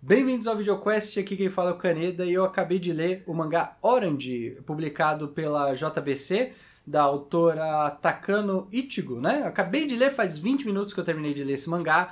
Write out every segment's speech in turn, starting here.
Bem-vindos ao VideoQuest, aqui quem fala é o Kaneda e eu acabei de ler o mangá Orange, publicado pela JBC, da autora Takano Ichigo, né? Eu acabei de ler, faz 20 minutos que eu terminei de ler esse mangá,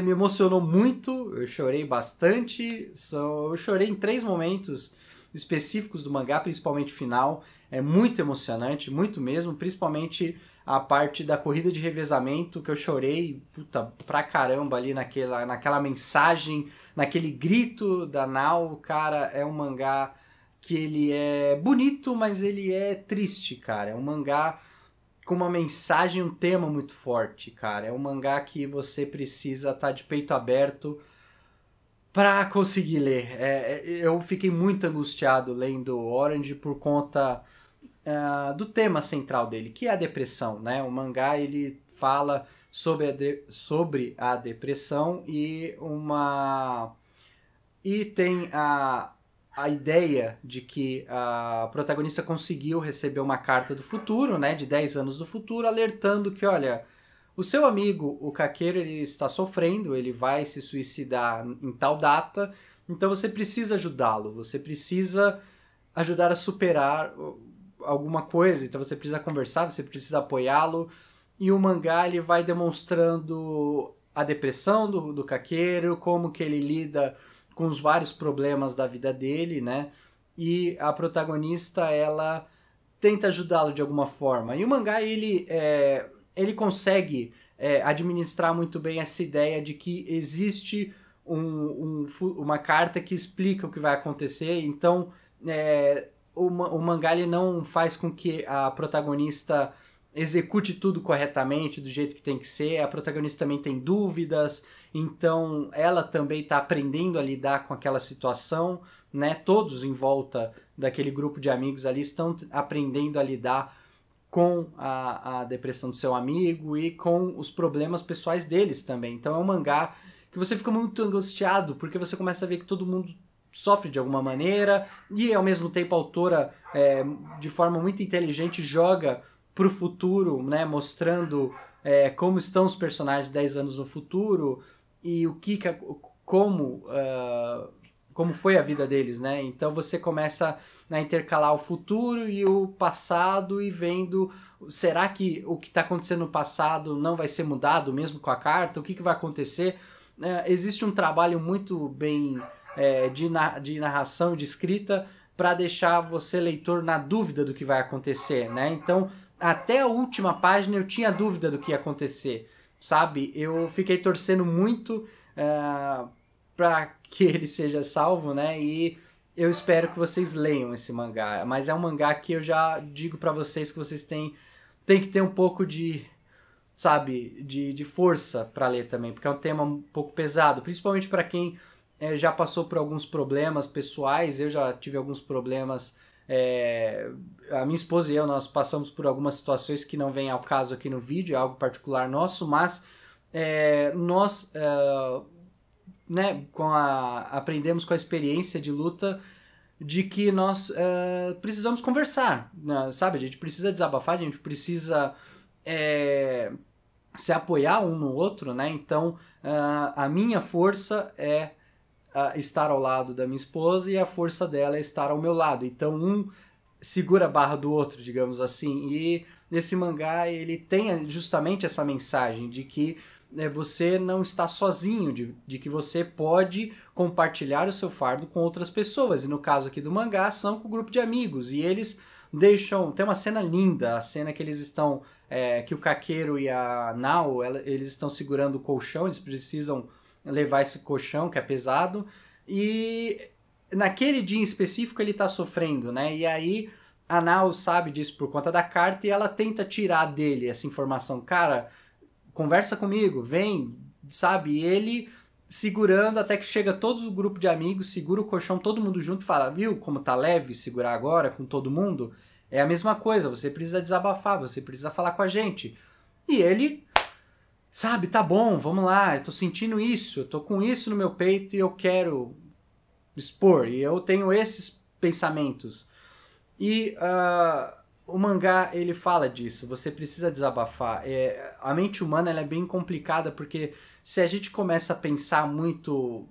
me emocionou muito, eu chorei bastante, eu chorei em 3 momentos específicos do mangá, principalmente o final, é muito emocionante, muito mesmo, principalmente a parte da corrida de revezamento, que eu chorei, puta, pra caramba ali naquela mensagem, naquele grito da Nao. Cara, é um mangá que ele é bonito, mas ele é triste, cara. É um mangá com uma mensagem, um tema muito forte, cara. É um mangá que você precisa estar de peito aberto pra conseguir ler. Eu fiquei muito angustiado lendo Orange por conta do tema central dele, que é a depressão, né? O mangá ele fala sobre a depressão e tem a ideia de que a protagonista conseguiu receber uma carta do futuro, né? De 10 anos do futuro, alertando que, olha, o seu amigo, o Kakeru, ele está sofrendo, ele vai se suicidar em tal data, então você precisa ajudá-lo, você precisa ajudar a superar alguma coisa, então você precisa conversar, você precisa apoiá-lo, e o mangá ele vai demonstrando a depressão do Kakeru, como que ele lida com os vários problemas da vida dele, né? E a protagonista, ela tenta ajudá-lo de alguma forma. E o mangá, ele consegue administrar muito bem essa ideia de que existe uma carta que explica o que vai acontecer, então o mangá ele não faz com que a protagonista execute tudo corretamente, do jeito que tem que ser. A protagonista também tem dúvidas, então ela também está aprendendo a lidar com aquela situação, né? Todos em volta daquele grupo de amigos ali estão aprendendo a lidar com a depressão do seu amigo e com os problemas pessoais deles também. Então é um mangá que você fica muito angustiado, porque você começa a ver que todo mundo sofre de alguma maneira, e ao mesmo tempo a autora, de forma muito inteligente, joga pro futuro, né, mostrando como estão os personagens 10 anos no futuro e como foi a vida deles, né? Então você começa a intercalar o futuro e o passado e vendo, será que o que está acontecendo no passado não vai ser mudado mesmo com a carta? O que vai acontecer? Existe um trabalho muito bem de narração e de escrita para deixar você, leitor, na dúvida do que vai acontecer, né? Então, até a última página eu tinha dúvida do que ia acontecer, sabe? Eu fiquei torcendo muito para que ele seja salvo, né? E eu espero que vocês leiam esse mangá. Mas é um mangá que eu já digo para vocês que vocês têm que ter um pouco de, sabe, de força para ler também, porque é um tema um pouco pesado, principalmente para quem já passou por alguns problemas pessoais. Eu já tive alguns problemas, a minha esposa e eu, nós passamos por algumas situações que não vêm ao caso aqui no vídeo, é algo particular nosso, mas nós né, aprendemos com a experiência de luta de que nós precisamos conversar, né, sabe? A gente precisa desabafar, a gente precisa se apoiar um no outro, né? Então a minha força é estar ao lado da minha esposa e a força dela é estar ao meu lado. Então um segura a barra do outro, digamos assim. E nesse mangá ele tem justamente essa mensagem de que você não está sozinho, de que você pode compartilhar o seu fardo com outras pessoas. E no caso aqui do mangá, são com um grupo de amigos. E eles tem uma cena linda, a cena que eles estão, que o Kakeru e a Nao, eles estão segurando o colchão, eles precisam levar esse colchão que é pesado, e naquele dia em específico ele tá sofrendo, né? E aí a Nao sabe disso por conta da carta e ela tenta tirar dele essa informação. Cara, conversa comigo, vem, sabe? E ele segurando até que chega todo o grupo de amigos, segura o colchão, todo mundo junto e fala, viu como tá leve segurar agora com todo mundo? É a mesma coisa, você precisa desabafar, você precisa falar com a gente. E ele, sabe, tá bom, vamos lá, eu tô sentindo isso, eu tô com isso no meu peito e eu quero expor, e eu tenho esses pensamentos. E o mangá, ele fala disso, você precisa desabafar. A mente humana ela é bem complicada, porque se a gente começa a pensar muito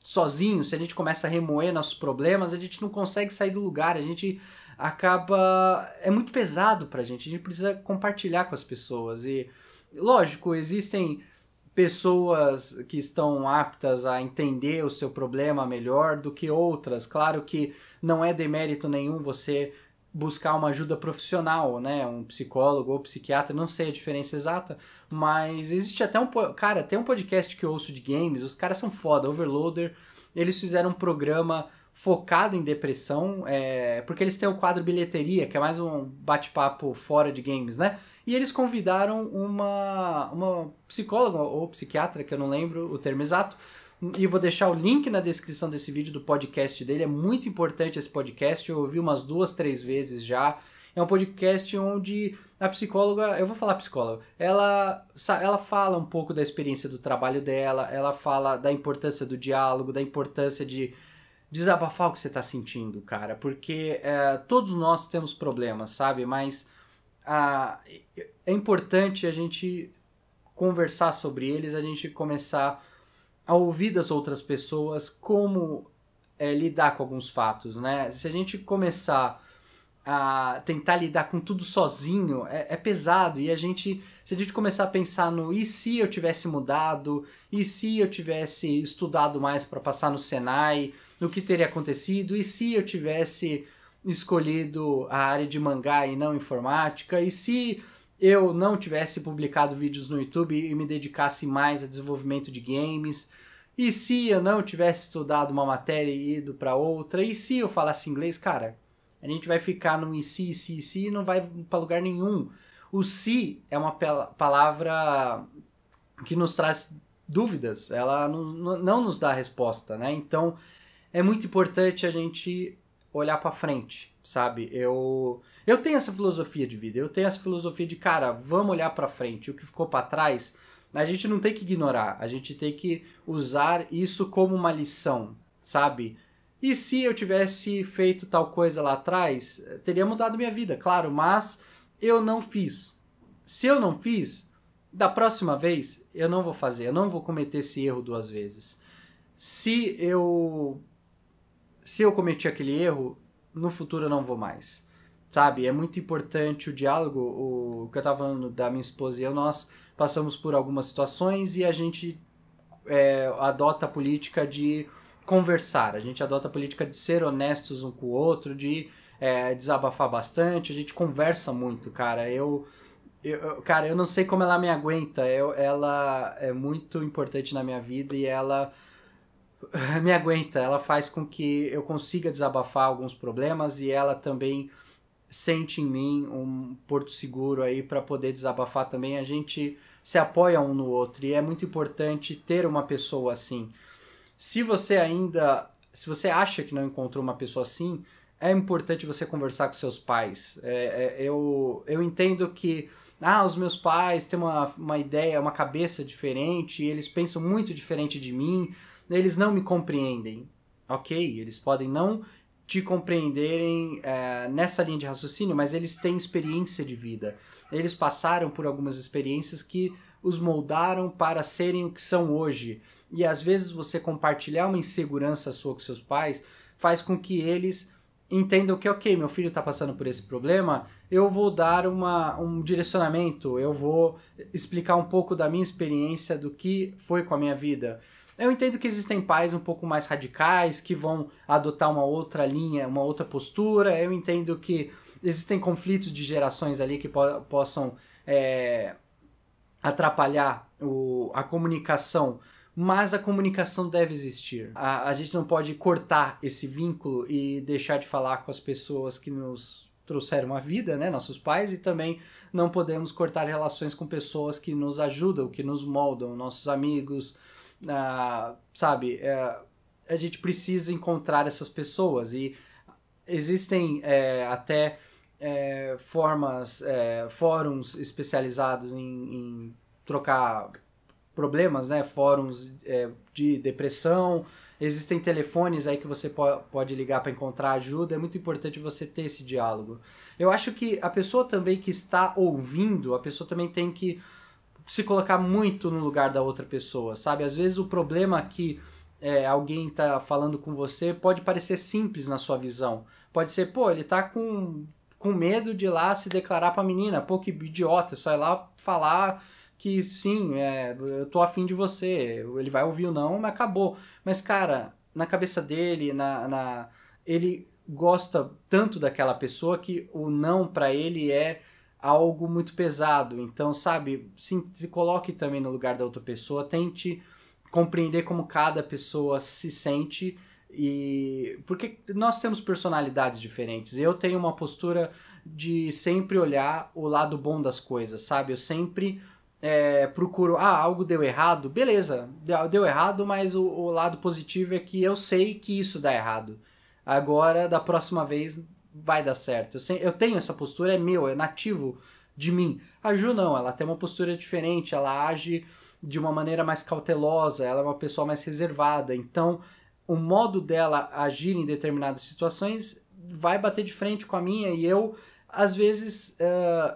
sozinho, se a gente começa a remoer nossos problemas, a gente não consegue sair do lugar, a gente acaba... É muito pesado pra gente, a gente precisa compartilhar com as pessoas. E, lógico, existem pessoas que estão aptas a entender o seu problema melhor do que outras. Claro que não é demérito nenhum você buscar uma ajuda profissional, né? Um psicólogo ou psiquiatra, não sei a diferença exata, mas existe até Cara, tem um podcast que eu ouço de games, os caras são foda, Overloader, eles fizeram um programa focado em depressão, porque eles têm o quadro bilheteria, que é mais um bate-papo fora de games, né? E eles convidaram uma psicóloga ou psiquiatra, que eu não lembro o termo exato, e vou deixar o link na descrição desse vídeo do podcast dele. É muito importante esse podcast, eu ouvi umas 2, 3 vezes já. É um podcast onde a psicóloga, eu vou falar psicóloga, ela fala um pouco da experiência do trabalho dela, ela fala da importância do diálogo, da importância de desabafar o que você está sentindo, cara, porque todos nós temos problemas, sabe? Mas é importante a gente conversar sobre eles, a gente começar a ouvir das outras pessoas como lidar com alguns fatos, né? Se a gente começar a tentar lidar com tudo sozinho, é pesado. E se a gente começar a pensar no e se eu tivesse mudado, e se eu tivesse estudado mais para passar no Senai, o que teria acontecido, e se eu tivesse escolhido a área de mangá e não informática, e se eu não tivesse publicado vídeos no YouTube e me dedicasse mais a desenvolvimento de games, e se eu não tivesse estudado uma matéria e ido para outra, e se eu falasse inglês, cara, a gente vai ficar num e se e não vai para lugar nenhum. O se é uma palavra que nos traz dúvidas, ela não nos dá resposta, né? Então é muito importante a gente olhar para frente, sabe? Eu tenho essa filosofia de vida, eu tenho essa filosofia de, cara, vamos olhar para frente. O que ficou para trás, a gente não tem que ignorar, a gente tem que usar isso como uma lição, sabe? E se eu tivesse feito tal coisa lá atrás, teria mudado minha vida, claro, mas eu não fiz. Se eu não fiz, da próxima vez eu não vou fazer, eu não vou cometer esse erro 2 vezes. Se eu cometi aquele erro, no futuro eu não vou mais, sabe? É muito importante o diálogo. O que eu tava falando da minha esposa e eu, nós passamos por algumas situações e a gente adota a política de conversar, a gente adota a política de ser honestos um com o outro, de desabafar bastante, a gente conversa muito, cara. Cara, eu não sei como ela me aguenta, ela é muito importante na minha vida e ela me aguenta, ela faz com que eu consiga desabafar alguns problemas e ela também sente em mim um porto seguro aí para poder desabafar também. A gente se apoia um no outro e é muito importante ter uma pessoa assim. Se você acha que não encontrou uma pessoa assim, é importante você conversar com seus pais. Eu entendo que os meus pais têm uma ideia, uma cabeça diferente, eles pensam muito diferente de mim, eles não me compreendem. Ok, eles podem não te compreenderem nessa linha de raciocínio, mas eles têm experiência de vida. Eles passaram por algumas experiências que os moldaram para serem o que são hoje. E às vezes você compartilhar uma insegurança sua com seus pais faz com que eles entendam que, ok, meu filho está passando por esse problema, eu vou dar um direcionamento, eu vou explicar um pouco da minha experiência, do que foi com a minha vida. Eu entendo que existem pais um pouco mais radicais, que vão adotar uma outra linha, uma outra postura. Eu entendo que existem conflitos de gerações ali que possam atrapalhar a comunicação, mas a comunicação deve existir. A gente não pode cortar esse vínculo e deixar de falar com as pessoas que nos trouxeram a vida, né, nossos pais, e também não podemos cortar relações com pessoas que nos ajudam, que nos moldam, nossos amigos, sabe? A gente precisa encontrar essas pessoas e existem até fóruns especializados em trocar problemas, né? Fóruns de depressão, existem telefones aí que você pode ligar para encontrar ajuda. É muito importante você ter esse diálogo. Eu acho que a pessoa também que está ouvindo, a pessoa também tem que se colocar muito no lugar da outra pessoa, sabe? Às vezes o problema que alguém tá falando com você, pode parecer simples na sua visão. Pode ser, pô, ele tá com medo de ir lá se declarar pra menina. Pô, que idiota, só ir lá falar que sim, eu tô afim de você. Ele vai ouvir o não, mas acabou. Mas, cara, na cabeça dele, ele gosta tanto daquela pessoa que o não pra ele é algo muito pesado. Então, sabe, se coloque também no lugar da outra pessoa, tente compreender como cada pessoa se sente, e porque nós temos personalidades diferentes. Eu tenho uma postura de sempre olhar o lado bom das coisas, sabe? Eu sempre procuro, algo deu errado, beleza, deu errado, mas o lado positivo é que eu sei que isso dá errado. Agora, da próxima vez, vai dar certo. Eu tenho essa postura, é meu, é nativo de mim. A Ju não, ela tem uma postura diferente, ela age de uma maneira mais cautelosa, ela é uma pessoa mais reservada, então o modo dela agir em determinadas situações vai bater de frente com a minha, e eu às vezes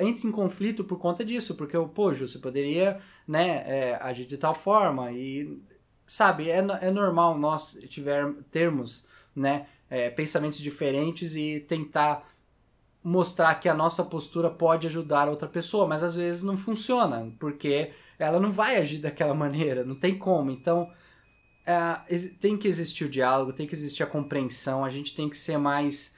entro em conflito por conta disso, porque pô, Ju, você poderia, né, agir de tal forma, e sabe, é normal nós termos, né, pensamentos diferentes e tentar mostrar que a nossa postura pode ajudar a outra pessoa, mas às vezes não funciona, porque ela não vai agir daquela maneira, não tem como. Então, tem que existir o diálogo, tem que existir a compreensão, a gente tem que ser mais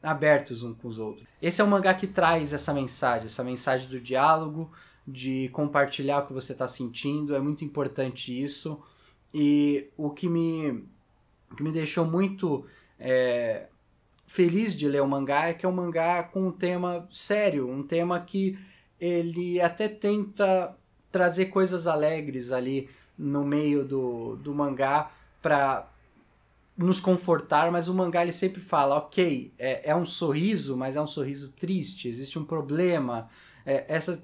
abertos uns com os outros. Esse é um mangá que traz essa mensagem do diálogo, de compartilhar o que você está sentindo, é muito importante isso. E o que me deixou muito feliz de ler o mangá é que é um mangá com um tema sério, um tema que ele até tenta trazer coisas alegres ali no meio do mangá para nos confortar, mas o mangá ele sempre fala, ok, é um sorriso, mas é um sorriso triste, existe um problema,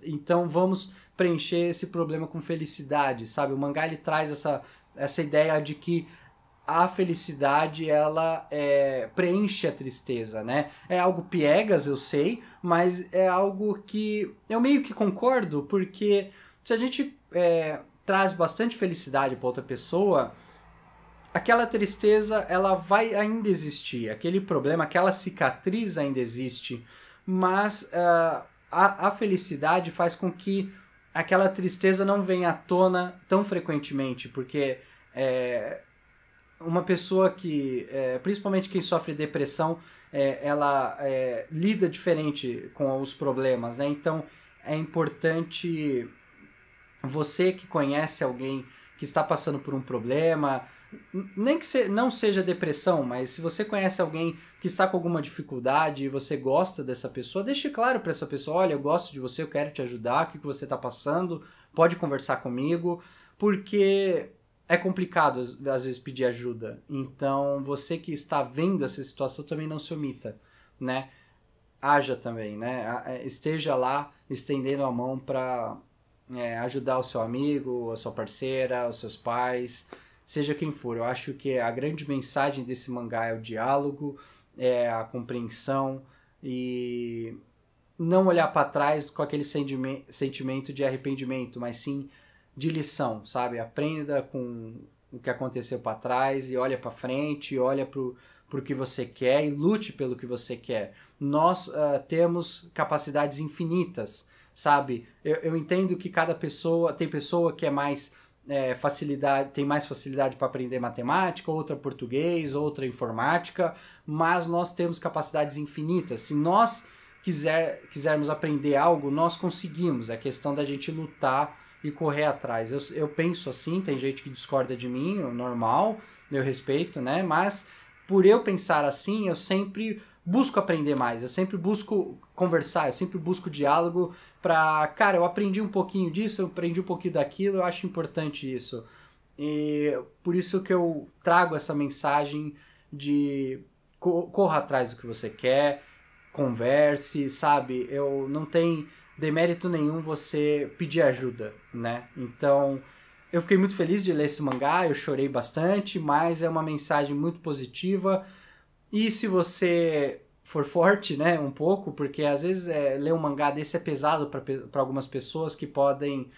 então vamos preencher esse problema com felicidade, sabe? O mangá ele traz essa ideia de que a felicidade, ela preenche a tristeza, né? É algo piegas, eu sei, mas é algo que eu meio que concordo, porque se a gente traz bastante felicidade para outra pessoa, aquela tristeza, ela vai ainda existir, aquele problema, aquela cicatriz ainda existe, mas a felicidade faz com que aquela tristeza não venha à tona tão frequentemente, porque uma pessoa que, principalmente quem sofre depressão, ela lida diferente com os problemas, né? Então é importante você que conhece alguém que está passando por um problema, nem que não seja depressão, mas se você conhece alguém que está com alguma dificuldade e você gosta dessa pessoa, deixe claro para essa pessoa, olha, eu gosto de você, eu quero te ajudar, o que você está passando, pode conversar comigo, porque é complicado às vezes pedir ajuda. Então você que está vendo essa situação também não se omita, né? Haja também, né? Esteja lá estendendo a mão para ajudar o seu amigo, a sua parceira, os seus pais, seja quem for. Eu acho que a grande mensagem desse mangá é o diálogo, é a compreensão e não olhar para trás com aquele sentimento de arrependimento, mas sim de lição, sabe? Aprenda com o que aconteceu para trás e olha para frente, olha pro que você quer e lute pelo que você quer. Nós temos capacidades infinitas, sabe? Eu entendo que cada pessoa, tem pessoa que é mais tem mais facilidade para aprender matemática, outra português, outra informática, mas nós temos capacidades infinitas. Se nós quisermos aprender algo, nós conseguimos. É questão da gente lutar e correr atrás. Eu penso assim, tem gente que discorda de mim, normal, eu respeito, né? Mas por eu pensar assim, eu sempre busco aprender mais, eu sempre busco conversar, eu sempre busco diálogo pra, cara, eu aprendi um pouquinho disso, eu aprendi um pouquinho daquilo, eu acho importante isso. E por isso que eu trago essa mensagem de corra atrás do que você quer, converse, sabe? Eu não tenho demérito nenhum você pedir ajuda, né? Então, eu fiquei muito feliz de ler esse mangá, eu chorei bastante, mas é uma mensagem muito positiva. E se você for forte, né, um pouco, porque às vezes ler um mangá desse é pesado para algumas pessoas que podem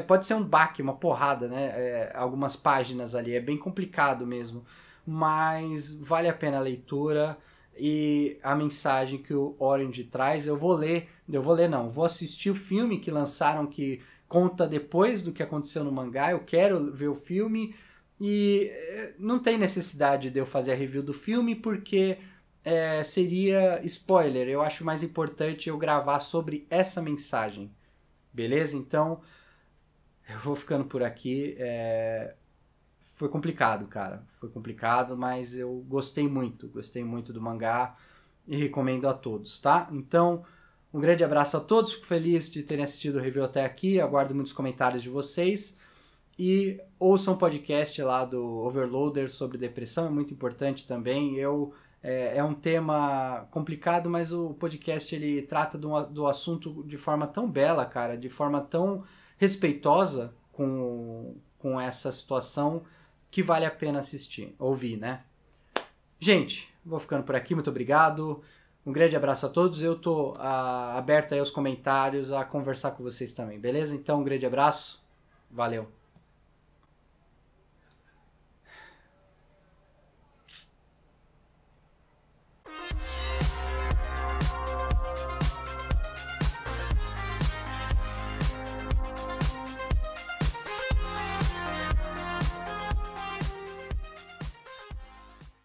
Pode ser um baque, uma porrada, né? Algumas páginas ali, é bem complicado mesmo. Mas vale a pena a leitura e a mensagem que o Orange traz. Vou assistir o filme que lançaram que conta depois do que aconteceu no mangá. Eu quero ver o filme e não tem necessidade de eu fazer a review do filme porque seria spoiler. Eu acho mais importante eu gravar sobre essa mensagem. Beleza? Então, eu vou ficando por aqui. Foi complicado, cara. Foi complicado, mas eu gostei muito. Gostei muito do mangá e recomendo a todos, tá? Então, um grande abraço a todos. Fico feliz de terem assistido o review até aqui. Aguardo muitos comentários de vocês. E ouçam o podcast lá do Overloader sobre depressão. É muito importante também. É um tema complicado, mas o podcast ele trata do assunto de forma tão bela, cara. De forma tão respeitosa com essa situação que vale a pena ouvir, né? Gente, vou ficando por aqui, muito obrigado. Um grande abraço a todos. Eu tô aberto aí aos comentários, a conversar com vocês também, beleza? Então, um grande abraço. Valeu.